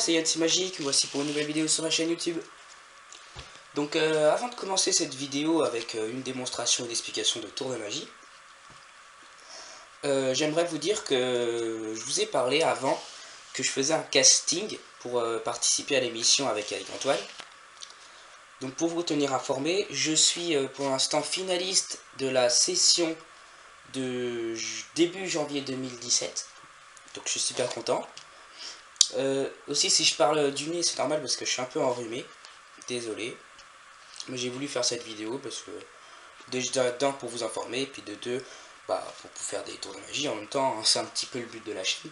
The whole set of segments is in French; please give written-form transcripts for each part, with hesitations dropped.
c'est Yancy Magique, voici pour une nouvelle vidéo sur ma chaîne YouTube. Donc avant de commencer cette vidéo avec une démonstration et l'explication de tour de magie, j'aimerais vous dire que je vous ai parlé avant que je faisais un casting pour participer à l'émission avec Antoine. Donc pour vous tenir informé, je suis pour l'instant finaliste de la session de début janvier 2017. Donc je suis super content. Aussi si je parle du nez c'est normal parce que je suis un peu enrhumé. Désolé. Mais j'ai voulu faire cette vidéo parce que déjà d'un pour vous informer et puis de deux pour faire des tours de magie en même temps, hein, c'est un petit peu le but de la chaîne.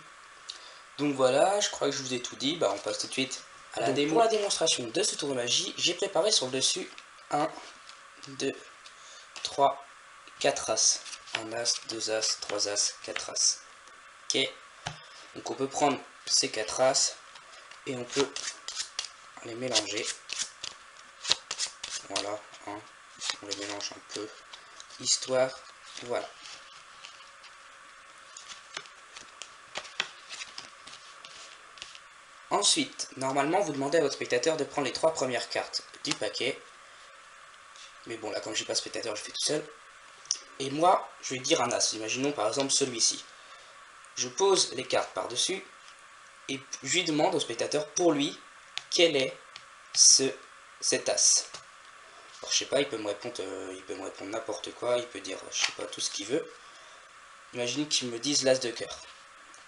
Donc voilà, je crois que je vous ai tout dit, on passe tout de suite à la démo. Pour la démonstration de ce tour de magie, j'ai préparé sur le dessus 1, 2, 3, 4 as. 1 as, 2 as, 3 as, 4 as. Ok. Donc on peut prendre ces 4 as et on peut les mélanger. Voilà, hein. On les mélange un peu, histoire, voilà. Ensuite, normalement, vous demandez à votre spectateur de prendre les 3 premières cartes du paquet. Mais bon, là, comme j'ai pas de spectateur, je fais tout seul. Et moi, je vais dire un as. Imaginons par exemple celui-ci. Je pose les cartes par-dessus et je lui demande au spectateur, pour lui, quel est cet as. Alors, je sais pas, il peut me répondre n'importe quoi, il peut dire, je sais pas, tout ce qu'il veut. Imaginez qu'il me dise l'as de cœur.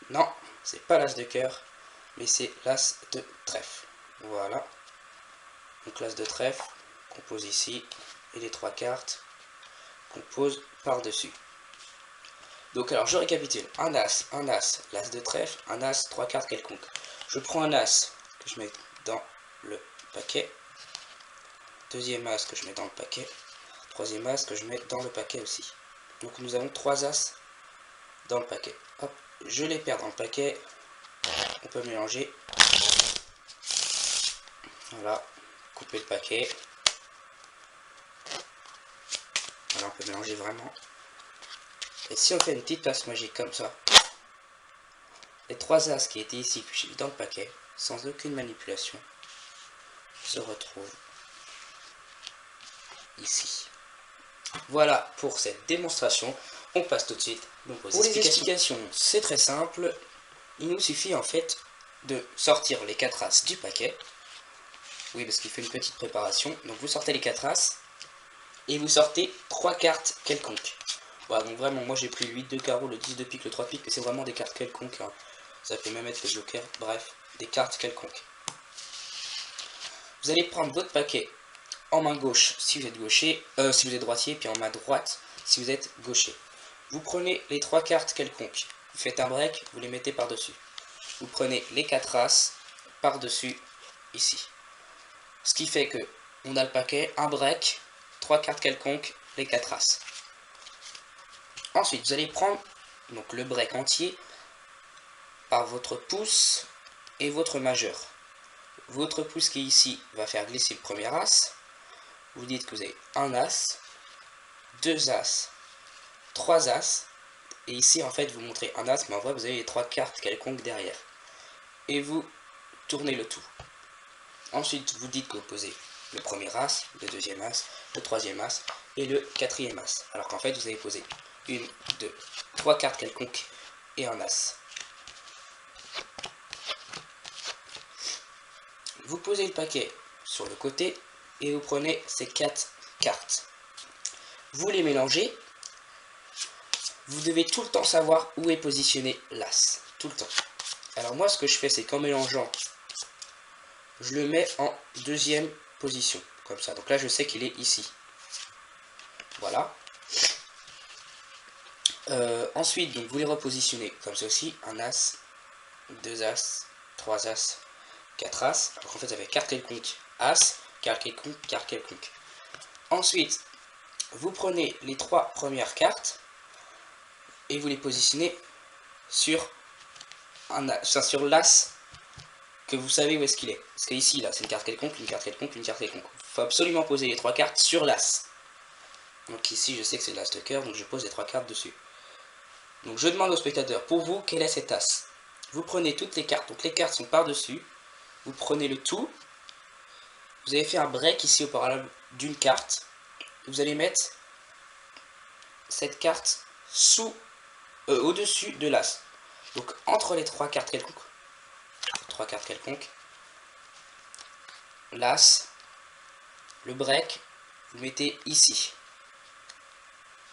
Non, c'est pas l'as de cœur, mais c'est l'as de trèfle. Voilà. Donc l'as de trèfle qu'on pose ici, et les 3 cartes qu'on pose par-dessus. Donc alors je récapitule, un as, l'as de trèfle, un as, 3 cartes quelconques. Je prends un as que je mets dans le paquet, deuxième as que je mets dans le paquet, troisième as que je mets dans le paquet aussi. Donc nous avons 3 as dans le paquet. Hop, je les perds dans le paquet, on peut mélanger. Voilà, couper le paquet. Voilà, on peut mélanger vraiment. Et si on fait une petite passe magique comme ça, les 3 as qui étaient ici, puis j'ai mis dans le paquet, sans aucune manipulation, se retrouvent ici. Voilà pour cette démonstration. On passe tout de suite donc aux explications. C'est très simple. Il nous suffit en fait de sortir les 4 as du paquet. Oui, parce qu'il fait une petite préparation. Donc vous sortez les 4 as et vous sortez 3 cartes quelconques. Voilà, donc vraiment, moi j'ai pris le 8 de carreau, le 10 de pique, le 3 de pique, et c'est vraiment des cartes quelconques. Hein. Ça peut même être les jokers, bref, des cartes quelconques. Vous allez prendre votre paquet en main gauche si vous êtes gaucher, si vous êtes droitier, puis en main droite si vous êtes gaucher. Vous prenez les 3 cartes quelconques, vous faites un break, vous les mettez par-dessus. Vous prenez les 4 as par-dessus ici. Ce qui fait que on a le paquet, un break, 3 cartes quelconques, les 4 as. Ensuite, vous allez prendre donc, le break entier par votre pouce et votre majeur. Votre pouce qui est ici va faire glisser le premier as. Vous dites que vous avez un as, 2 as, 3 as. Et ici, en fait, vous montrez un as, mais en vrai, vous avez les 3 cartes quelconques derrière. Et vous tournez le tout. Ensuite, vous dites que vous posez le premier as, le deuxième as, le troisième as et le quatrième as. Alors qu'en fait, vous avez posé 1, 2, 3 cartes quelconques et un as. Vous posez le paquet sur le côté et vous prenez ces 4 cartes. Vous les mélangez. Vous devez tout le temps savoir où est positionné l'as. Tout le temps. Alors moi, ce que je fais, c'est qu'en mélangeant, je le mets en deuxième position. Comme ça. Donc là, je sais qu'il est ici. Voilà. Ensuite, donc, vous les repositionnez comme ceci. Un as, 2 as, 3 as, 4 as. Alors en fait, ça fait carte quelconque, as, carte quelconque, carte quelconque. Ensuite, vous prenez les 3 premières cartes et vous les positionnez sur sur l'as que vous savez où est-ce qu'il est. Parce qu'ici, là, c'est une carte quelconque, une carte quelconque, une carte quelconque. Il faut absolument poser les 3 cartes sur l'as. Donc ici, je sais que c'est l'as de cœur, donc je pose les 3 cartes dessus. Donc je demande au spectateur, pour vous, quel est cet as? Vous prenez toutes les cartes, donc les cartes sont par-dessus, vous prenez le tout. Vous avez fait un break ici au parallèle d'une carte. Vous allez mettre cette carte au-dessus de l'as. Donc entre les trois cartes quelconques. L'as, le break, vous mettez ici.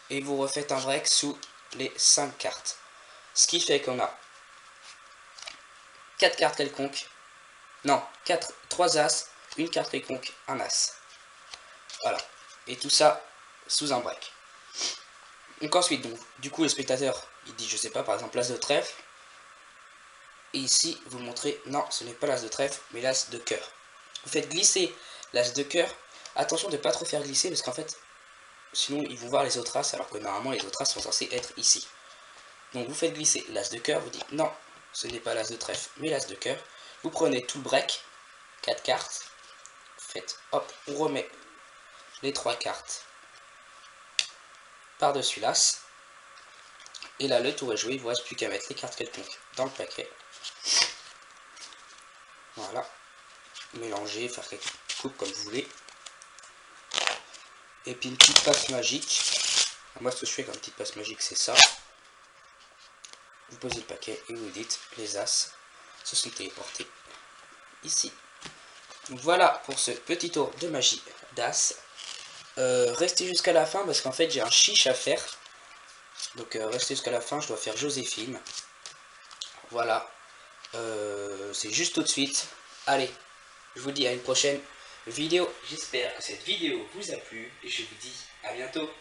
Et vous refaites un break sous les 5 cartes. Ce qui fait qu'on a 4 cartes quelconques. Non, 3 as, une carte quelconque, un as. Voilà. Et tout ça sous un break. Donc ensuite, du coup, le spectateur, il dit, je sais pas, par exemple, l'as de trèfle. Et ici, vous montrez, non, ce n'est pas l'as de trèfle, mais l'as de cœur. Vous faites glisser l'as de cœur. Attention de ne pas trop faire glisser, parce qu'en fait, sinon, ils vont voir les autres as, alors que normalement, les autres as sont censés être ici. Donc, vous faites glisser l'as de cœur, vous dites, non, ce n'est pas l'as de trèfle, mais l'as de cœur. Vous prenez tout le break, 4 cartes. Vous faites, hop, on remet les 3 cartes par-dessus l'as. Et là, le tour est joué, il ne vous reste plus qu'à mettre les cartes quelconques dans le paquet. Voilà. Mélanger, faire quelques coupes comme vous voulez. Et puis une petite passe magique. Moi, ce que je fais comme petite passe magique, c'est ça. Vous posez le paquet et vous dites, les as se sont téléportés ici. Donc voilà pour ce petit tour de magie d'as. Restez jusqu'à la fin parce qu'en fait, j'ai un chiche à faire. Donc restez jusqu'à la fin, je dois faire Joséphine. Voilà. C'est juste tout de suite. Allez, je vous dis à une prochaine vidéo. J'espère que cette vidéo vous a plu et je vous dis à bientôt.